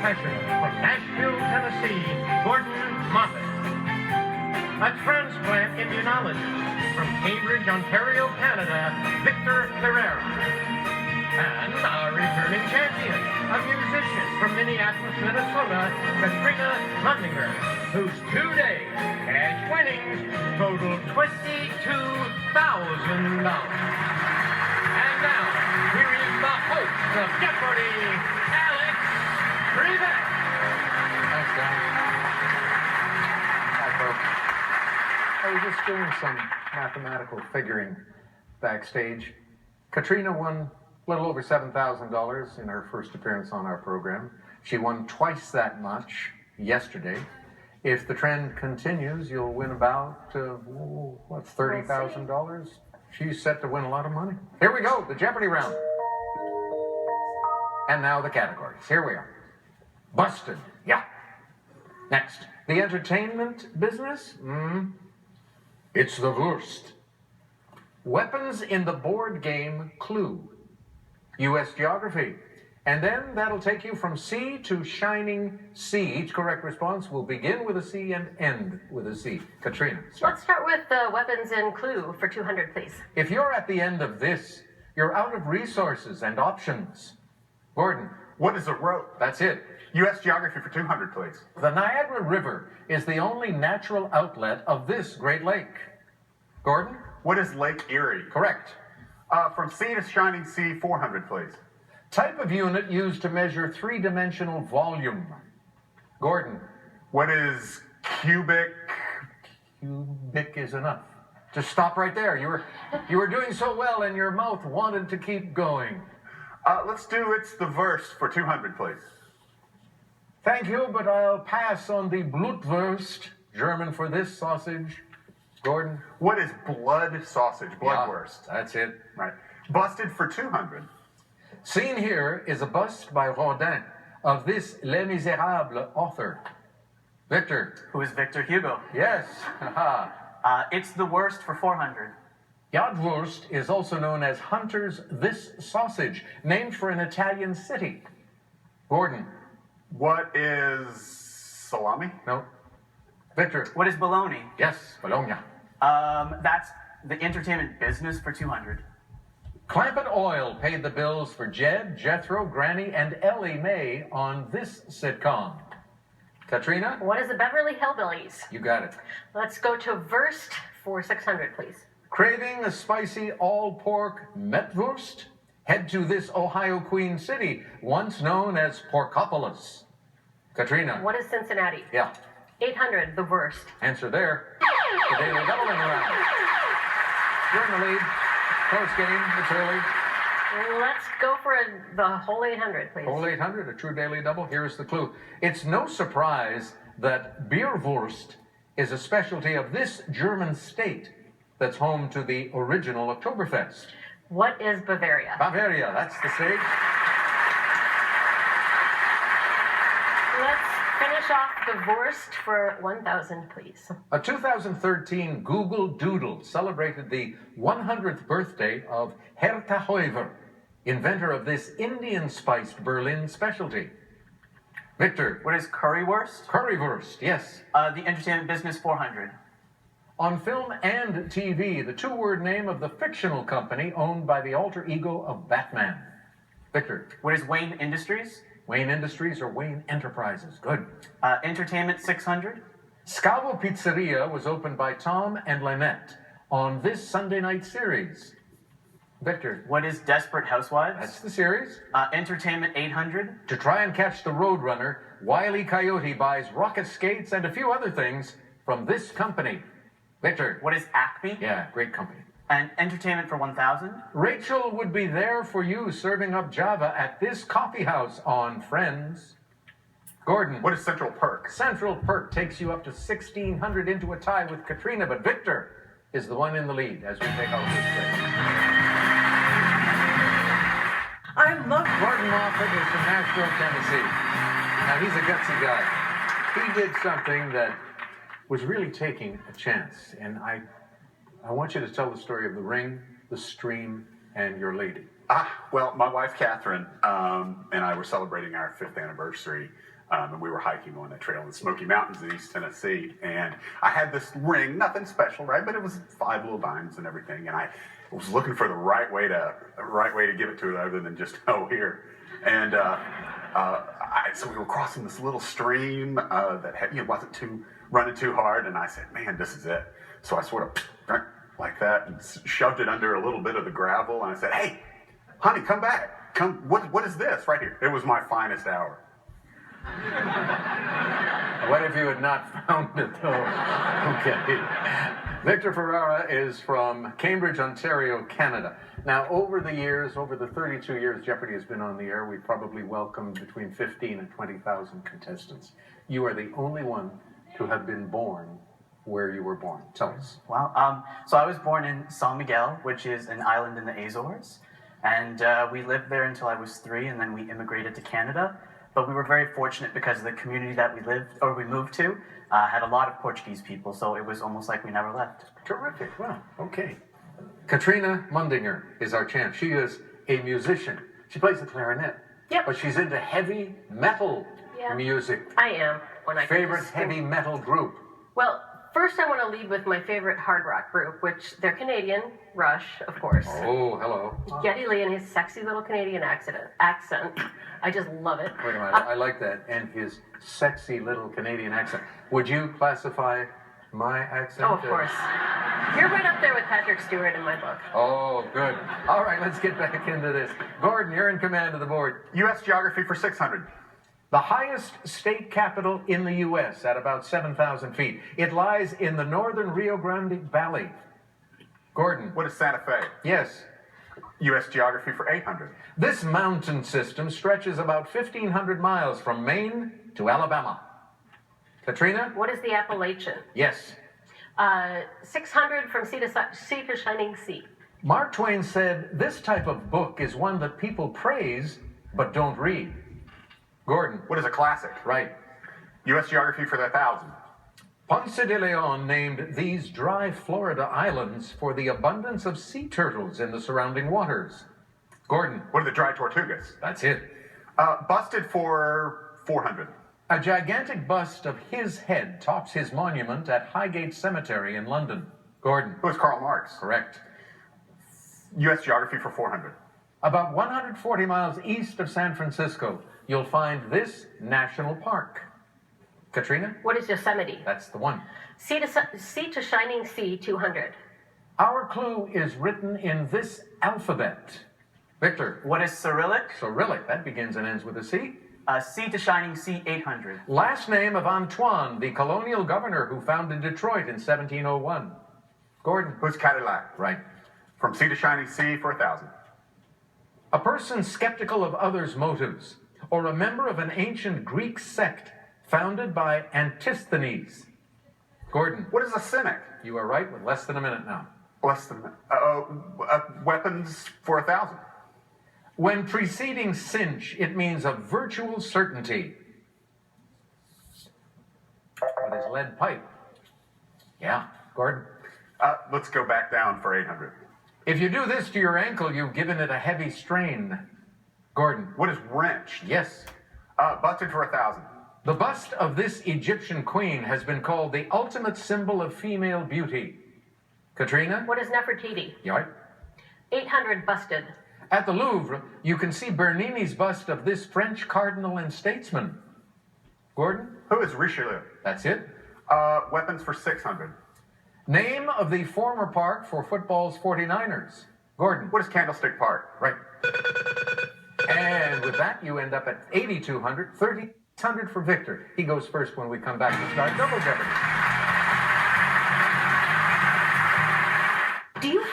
professional from Nashville, Tennessee, Gordon Moffat. A transplant immunologist from Cambridge, Ontario, Canada, Victor Ferreira. And our returning champion, a musician from Minneapolis, Minnesota, Katrina Mundinger, whose 2-day cash winnings totaled $22,000. And now, here is the host of Jeopardy, Alex Trebek. Thanks, Danny. Hi, folks. I was just doing some mathematical figuring backstage. Katrina won a little over $7,000 in her first appearance on our program. She won twice that much yesterday. If the trend continues, you'll win about, $30,000? She's set to win a lot of money. Here we go, the Jeopardy round. And now the categories. Here we are. Busted. Yeah. Next, the entertainment business? It's the worst. Weapons in the board game Clue. U.S. geography. And then that'll take you from sea to shining sea. Each correct response will begin with a C and end with a C. Katrina, start. Let's start with the weapons in Clue for 200, please. If you're at the end of this, you're out of resources and options. Gordon. What is a rope? That's it. U.S. geography for 200, please. The Niagara River is the only natural outlet of this Great Lake. Gordon? What is Lake Erie? Correct. From sea to shining sea, 400, please. Type of unit used to measure three-dimensional volume. Gordon. What is cubic? Cubic is enough. Just stop right there. You were doing so well and your mouth wanted to keep going. Let's do it's the verse for 200, please. Thank you, but I'll pass on the Blutwurst, German for this sausage. Gordon. What is blood sausage? Bloodwurst. Yeah, that's it. Right. Busted for 200. Seen here is a bust by Rodin of this Les Miserables author. Victor. Who is Victor Hugo? Yes. Haha. It's the worst for 400. Jadwurst is also known as Hunter's This Sausage, named for an Italian city. Gordon. What is salami? No. Victor. What is bologna? Yes, Bologna. That's the entertainment business for 200. Clampett Oil paid the bills for Jed, Jethro, Granny, and Ellie Mae on this sitcom. Katrina? What is the Beverly Hillbillies? You got it. Let's go to Verst for 600, please. Craving a spicy all-pork Metwurst? Head to this Ohio Queen City, once known as Porkopolis. Katrina? What is Cincinnati? Yeah. 800, the worst. Answer there. The Daily Double in the round. You're in the lead. Close game. It's early. Let's go for the whole 800, please. Whole 800, a true daily double. Here's the clue. It's no surprise that Bierwurst is a specialty of this German state that's home to the original Oktoberfest. What is Bavaria? Bavaria, that's the state. Let's finish off the worst for 1,000, please. A 2013 Google Doodle celebrated the 100th birthday of Herta Heuver, inventor of this Indian-spiced Berlin specialty. Victor. What is currywurst? Currywurst, yes. The entertainment business 400. On film and TV, the two-word name of the fictional company owned by the alter ego of Batman. Victor. What is Wayne Industries? Wayne Industries or Wayne Enterprises. Good. Entertainment 600. Scavo Pizzeria was opened by Tom and Lynette on this Sunday night series. Victor. What is Desperate Housewives? That's the series. Entertainment 800. To try and catch the Roadrunner, Wile E. Coyote buys rocket skates and a few other things from this company. Victor. What is Acme? Yeah, great company. And entertainment for 1,000. Rachel would be there for you serving up Java at this coffee house on Friends. Gordon. What is Central Perk? Central Perk takes you up to 1,600 into a tie with Katrina, but Victor is the one in the lead as we take our first break. I love Gordon Moffat is from Nashville, Tennessee. Now, he's a gutsy guy. He did something that was really taking a chance, and I want you to tell the story of the ring, the stream, and your lady. Well, my wife Catherine and I were celebrating our 5th anniversary, and we were hiking on a trail in the Smoky Mountains in East Tennessee. And I had this ring, nothing special, right? But it was 5 little diamonds and everything. And I was looking for the right way to give it to her, other than just here. And so we were crossing this little stream that wasn't running too hard. And I said, "Man, this is it." So I sort of like that and shoved it under a little bit of the gravel. And I said, "Hey, honey, come back. Come. What is this right here?" It was my finest hour. What if you had not found it, though? Okay. Victor Ferrara is from Cambridge, Ontario, Canada. Now, over the 32 years Jeopardy has been on the air, we've probably welcomed between 15 and 20,000 contestants. You are the only one to have been born where you were born. Tell us. Well, so I was born in San Miguel, which is an island in the Azores. And we lived there until I was 3, and then we immigrated to Canada. But we were very fortunate because the community that we moved to had a lot of Portuguese people, so it was almost like we never left. Terrific. Well, okay. Katrina Mundinger is our champ. She is a musician. She plays the clarinet. Yep. But she's into heavy metal Yeah. music. I am. When I can Favorite just- heavy metal group? Well, first I want to lead with my favorite hard rock group, which they're Canadian, Rush, of course. Oh, hello. Geddy Lee and his sexy little Canadian accent. I just love it. Wait a minute. I like that. And his sexy little Canadian accent. Would you classify my accent? Oh, of course. You're right up there with Patrick Stewart in my book. Oh, good. All right, let's get back into this. Gordon, you're in command of the board. U.S. geography for 600. The highest state capital in the U.S. at about 7,000 feet. It lies in the northern Rio Grande Valley. Gordon. What is Santa Fe? Yes. U.S. geography for 800. This mountain system stretches about 1,500 miles from Maine to Alabama. Katrina? What is the Appalachian? Yes. 600 from sea to shining sea. Mark Twain said, this type of book is one that people praise but don't read. Gordon? What is a classic? Right. U.S. geography for the 1,000. Ponce de Leon named these dry Florida islands for the abundance of sea turtles in the surrounding waters. Gordon? What are the dry Tortugas? That's it. Busted for 400. A gigantic bust of his head tops his monument at Highgate Cemetery in London. Gordon? Who is Karl Marx? Correct. U.S. geography for 400. About 140 miles east of San Francisco, you'll find this national park. Katrina? What is Yosemite? That's the one. Sea to shining sea, 200. Our clue is written in this alphabet. Victor? What is Cyrillic? Cyrillic. That begins and ends with a C. Sea to shining sea, 800. Last name of Antoine, the colonial governor who founded Detroit in 1701. Gordon? Who's Cadillac? Right. From sea to shining sea for 1,000. A person skeptical of others' motives, or a member of an ancient Greek sect founded by Antisthenes. Gordon? What is a cynic? You are right with less than a minute now. Less than weapons for 1,000. When preceding cinch, it means a virtual certainty. What is lead pipe? Yeah, Gordon? Let's go back down for 800. If you do this to your ankle, you've given it a heavy strain. Gordon? What is wrenched? Yes. Busted for 1,000. The bust of this Egyptian queen has been called the ultimate symbol of female beauty. Katrina? What is Nefertiti? You all right? 800 busted. At the Louvre, you can see Bernini's bust of this French cardinal and statesman. Gordon? Who is Richelieu? That's it. Weapons for 600. Name of the former park for football's 49ers. Gordon? What is Candlestick Park? Right. And with that, you end up at 8,200, 3,600 for Victor. He goes first when we come back to start Double Jeopardy.